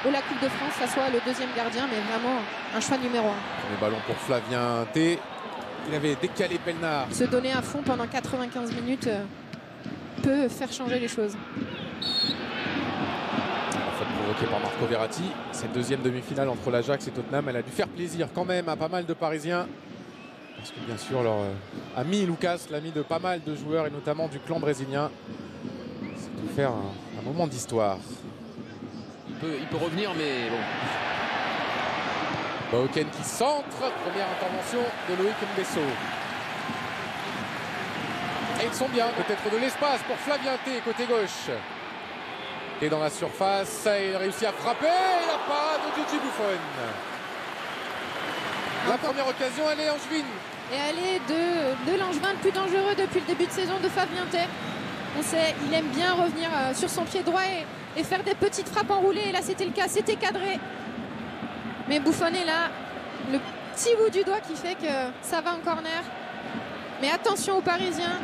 ou la Coupe de France, ça soit le deuxième gardien, mais vraiment un choix numéro 1. Le ballon pour Flavien T. Il avait décalé Pelnard. Se donner à fond pendant 95 minutes peut faire changer les choses. La faute provoquée par Marco Verratti. Cette deuxième demi-finale entre l'Ajax et Tottenham, elle a dû faire plaisir quand même à pas mal de Parisiens. Parce que bien sûr, leur ami Lucas, l'ami de pas mal de joueurs et notamment du clan brésilien, c'est tout faire un moment d'histoire. Il peut revenir, mais bon. Bauken qui centre. Première intervention de Loïc Mbesso. Et ils sont bien. Peut-être de l'espace pour Flavien T côté gauche. Et dans la surface, il réussit à frapper. Et la parade de Gigi Buffon. La première occasion, elle est angevine. Et elle est de l'Angevin le plus dangereux depuis le début de saison de Fabien T. On sait, il aime bien revenir sur son pied droit et faire des petites frappes enroulées. Et là, c'était le cas, c'était cadré. Mais Buffon est là, le petit bout du doigt qui fait que ça va en corner. Mais attention aux Parisiens.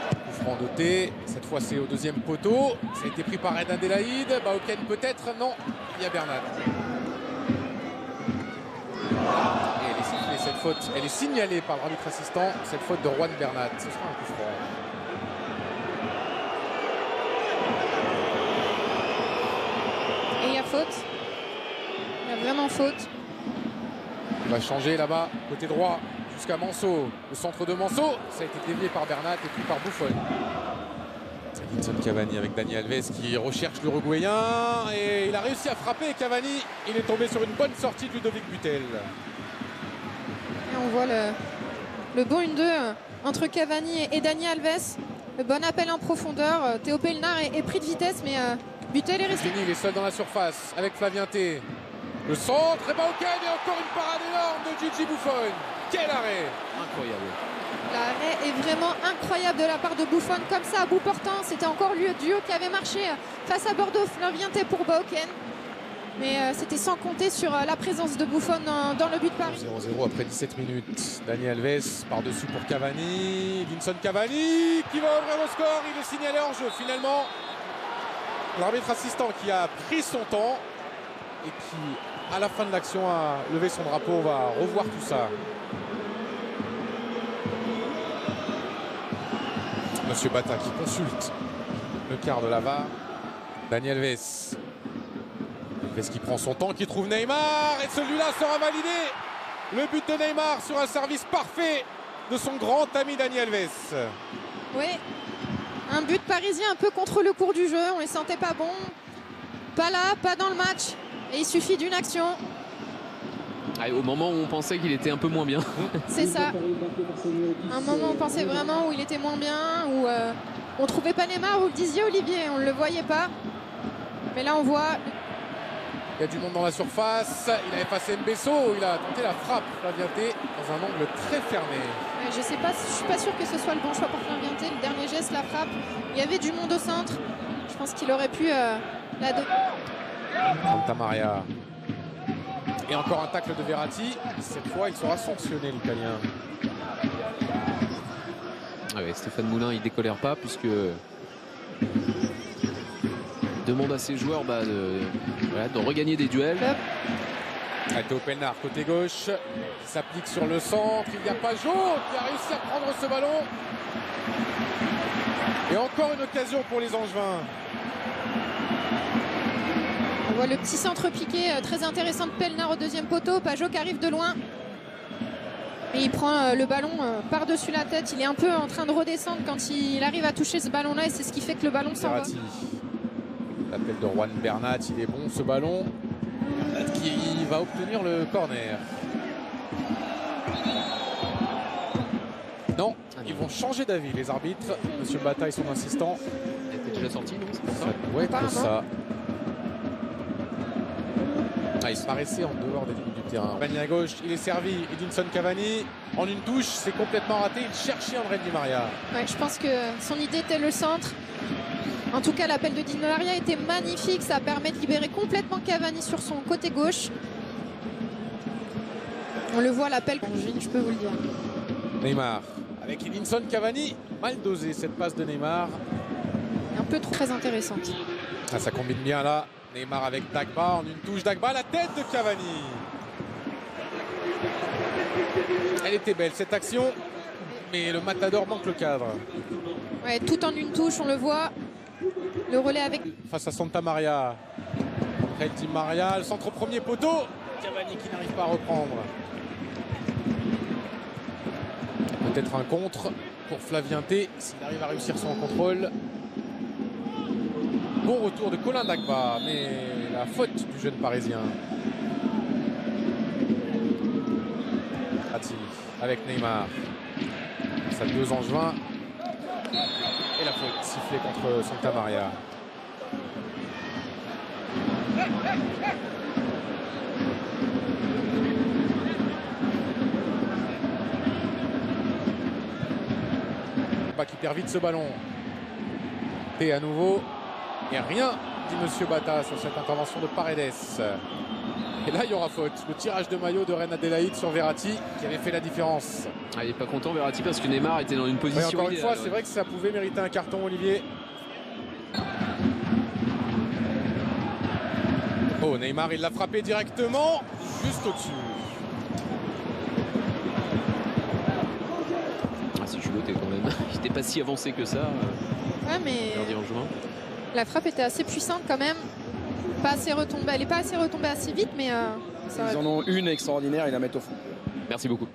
Coup franc de T. Cette fois, c'est au deuxième poteau. Ça a été pris par Ed Adelaide. Bauken peut-être. Non, il y a Bernat. Et elle est sifflée, cette faute. Elle est signalée par l'arbitre assistant. Cette faute de Juan Bernat. Ce sera un coup franc. Et il y a faute. Il y a vraiment faute. Il va changer là-bas, côté droit, jusqu'à Manso. Le centre de Manso, ça a été dévié par Bernat et puis par Buffon. Edinson Cavani avec Dani Alves qui recherche l'Uruguayen. Et il a réussi à frapper Cavani. Il est tombé sur une bonne sortie de Ludovic Butel. Et on voit le bon 1-2 entre Cavani et Dani Alves. Le bon appel en profondeur. Théo Pelnard est pris de vitesse, mais Butel est resté. Fini, il est seul dans la surface avec Flavien T. Le centre, et Bauken et encore une parade énorme de Gigi Buffon. Quel arrêt! Incroyable. L'arrêt est vraiment incroyable de la part de Buffon. Comme ça, à bout portant, c'était encore le duo qui avait marché face à Bordeaux. Flavien T pour Bauken. Mais c'était sans compter sur la présence de Buffon dans le but de Paris. 0-0 après 17 minutes. Dani Alves par-dessus pour Cavani. Edinson Cavani qui va ouvrir le score. Il est signalé hors jeu finalement. L'arbitre assistant qui a pris son temps et qui, à la fin de l'action, a levé son drapeau. On va revoir tout ça. Monsieur Bata qui consulte le quart de la VAR. Dani Alves. Alves qui prend son temps, qui trouve Neymar. Et celui-là sera validé. Le but de Neymar sur un service parfait de son grand ami Dani Alves. Oui, un but parisien un peu contre le cours du jeu. On les sentait pas bons. Pas là, pas dans le match. Et il suffit d'une action. Ah, au moment où on pensait qu'il était un peu moins bien. C'est ça. Un moment où on pensait vraiment où il était moins bien, où on trouvait pas Neymar, vous le disiez Olivier, on ne le voyait pas. Mais là on voit. Il y a du monde dans la surface. Il a effacé Mbesso. Il a tenté la frappe. Flavien T dans un angle très fermé. Je sais pas, je suis pas sûr que ce soit le bon choix pour Flavien T. Le dernier geste, la frappe. Il y avait du monde au centre. Je pense qu'il aurait pu la donner. Santa Maria. Et encore un tacle de Verratti. Cette fois, il sera sanctionné, l'Italien. Ah ouais, Stéphane Moulin, il décolère pas puisque il demande à ses joueurs de regagner des duels. Théo Pelnard, côté gauche, qui s'applique sur le centre. Il n'y a pas Jo qui a réussi à prendre ce ballon. Et encore une occasion pour les Angevins. On voit le petit centre piqué très intéressant de Pelnard au deuxième poteau. Pajot qui arrive de loin. Et il prend le ballon par-dessus la tête. Il est un peu en train de redescendre quand il arrive à toucher ce ballon-là. Et c'est ce qui fait que le ballon s'en va. L'appel de Juan Bernat, il est bon ce ballon. Bernat qui va obtenir le corner. Non, ils vont changer d'avis les arbitres. Monsieur Bata et son assistant. Il était déjà sorti, non? Ça doit être ça. Ah, il se paraissait en dehors des lignes du terrain. Cavani à gauche, il est servi. Edinson Cavani en une touche, c'est complètement raté. Il cherchait André Di Maria. Ouais, je pense que son idée était le centre. En tout cas, l'appel de Di Maria était magnifique. Ça permet de libérer complètement Cavani sur son côté gauche. On le voit, l'appel, je peux vous le dire. Neymar avec Edinson Cavani. Mal dosé cette passe de Neymar. Un peu trop très intéressante. Ah, ça combine bien là. Neymar avec Dagba en une touche. Dagba, la tête de Cavani. Elle était belle cette action, mais le Matador manque le cadre. Ouais, tout en une touche, on le voit. Le relais avec... Face à Santa Maria. André Di Maria, le centre au premier poteau. Cavani qui n'arrive pas à reprendre. Peut-être un contre pour Flavien T, s'il arrive à réussir son contrôle. Bon retour de Colin Dagba, mais la faute du jeune parisien. Avec Neymar. Ça 2 Angevin. Et la faute sifflée contre Santa Maria. Qui perd vite ce ballon. Et à nouveau. Et rien, dit Monsieur Bata sur cette intervention de Paredes. Et là, il y aura faute. Le tirage de maillot de Reine Adélaïde sur Verratti qui avait fait la différence. Ah, il n'est pas content, Verratti, parce que Neymar était dans une position... Oui, encore une fois, idéale, c'est vrai que ça pouvait mériter un carton, Olivier. Oh, Neymar, il l'a frappé directement, juste au-dessus. Ah, c'est culotté quand même. Il n'était pas si avancé que ça. Ouais, mais Gardien Angevin. La frappe était assez puissante quand même. Pas assez retombée. Elle n'est pas assez retombée assez vite, mais ça ils en ont une extraordinaire, ils la mettent au fond. Merci beaucoup.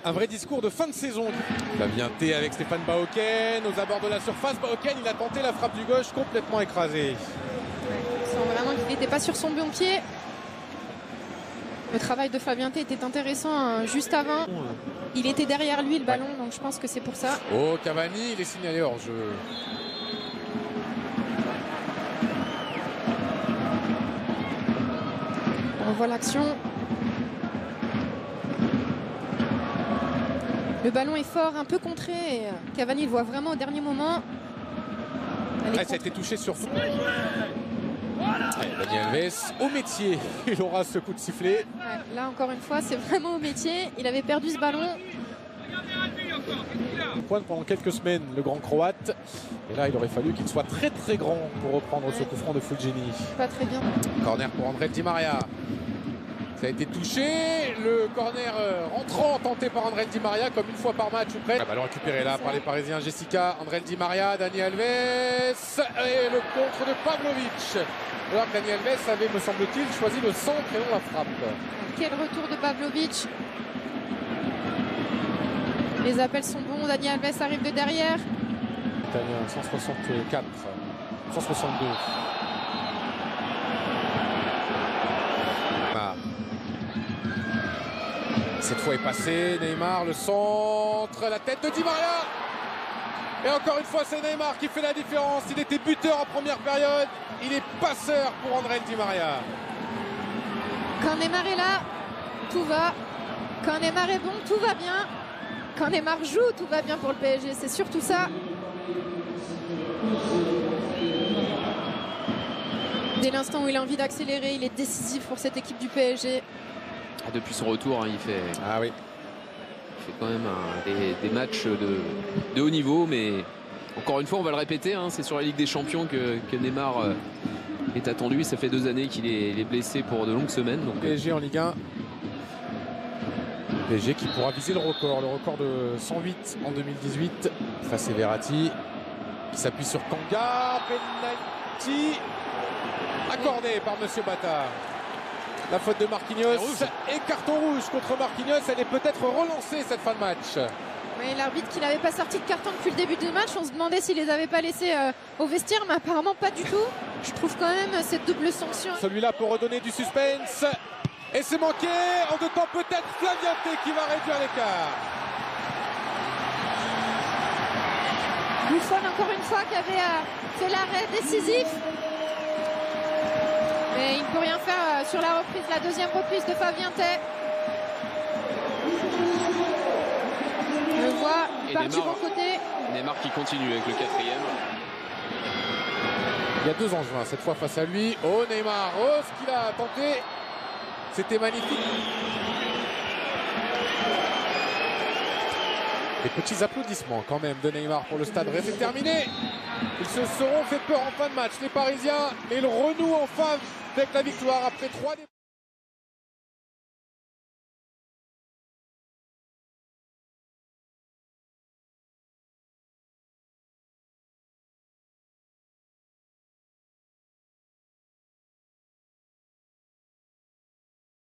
Un vrai discours de fin de saison. Flavien T avec Stéphane Bahoken aux abords de la surface. Bahoken, il a tenté la frappe du gauche, complètement écrasée. On sent vraiment qu'il n'était pas sur son bon pied. Le travail de Flavien T était intéressant juste avant. Il était derrière lui le ballon, donc je pense que c'est pour ça. Oh, Cavani, il est signalé hors jeu. On voit l'action. Le ballon est fort, un peu contré. Et Cavani le voit vraiment au dernier moment. Ça a été touché sur... Daniel Alves au métier. Il aura ce coup de sifflet. Ouais, là encore une fois, c'est vraiment au métier. Il avait perdu ce ballon. Pointe pendant quelques semaines le grand croate. Et là, il aurait fallu qu'il soit très très grand pour reprendre ce coup franc de Fulgini. Pas très bien. Corner pour André Di Maria. Ça a été touché. Le corner rentrant tenté par André Di Maria comme une fois par match ou près. Ballon récupéré là par les Parisiens. Jessica, André Di Maria, Dani Alves. Et le contre de Pavlovic. Alors que Dani Alves avait, me semble-t-il, choisi le centre et non la frappe. Quel retour de Pavlovic. Les appels sont bons. Dani Alves arrive de derrière. Italien, 164, 162. Neymar. Cette fois est passé. Neymar, le centre, la tête de Di Maria. Et encore une fois, c'est Neymar qui fait la différence. Il était buteur en première période. Il est passeur pour André Di Maria. Quand Neymar est là, tout va. Quand Neymar est bon, tout va bien. Quand Neymar joue, tout va bien pour le PSG. C'est surtout ça. Dès l'instant où il a envie d'accélérer, il est décisif pour cette équipe du PSG. Depuis son retour, hein, il fait quand même des matchs de haut niveau, mais encore une fois, on va le répéter, hein, c'est sur la Ligue des Champions que Neymar est attendu. Ça fait 2 années qu'il est blessé pour de longues semaines. Donc, PSG en Ligue 1. PSG qui pourra viser le record de 108 en 2018 face à Verratti qui s'appuie sur Kanga. Penalty accordé par Monsieur Bata. La faute de Marquinhos et carton rouge contre Marquinhos. Elle est peut-être relancée cette fin de match. Oui, l'arbitre qui n'avait pas sorti de carton depuis le début du match, on se demandait s'il les avait pas laissés au vestiaire, mais apparemment pas du tout. Je trouve quand même cette double sanction. Celui-là pour redonner du suspense. Et c'est manqué. En 2 temps, peut-être Flavien T qui va réduire l'écart. Buffon, encore une fois, qui avait fait l'arrêt décisif. Mais il ne peut rien faire sur la reprise, la deuxième reprise de Fabien T. On le voit, il part du bon côté. Neymar qui continue avec le 4e. Il y a 2 Angevins cette fois face à lui. Oh Neymar, oh ce qu'il a tenté. C'était magnifique. Des petits applaudissements quand même de Neymar pour le Stade Rennais. C'est terminé. Ils se seront fait peur en fin de match, les Parisiens, mais ils renouent enfin avec la victoire après 3 défaites.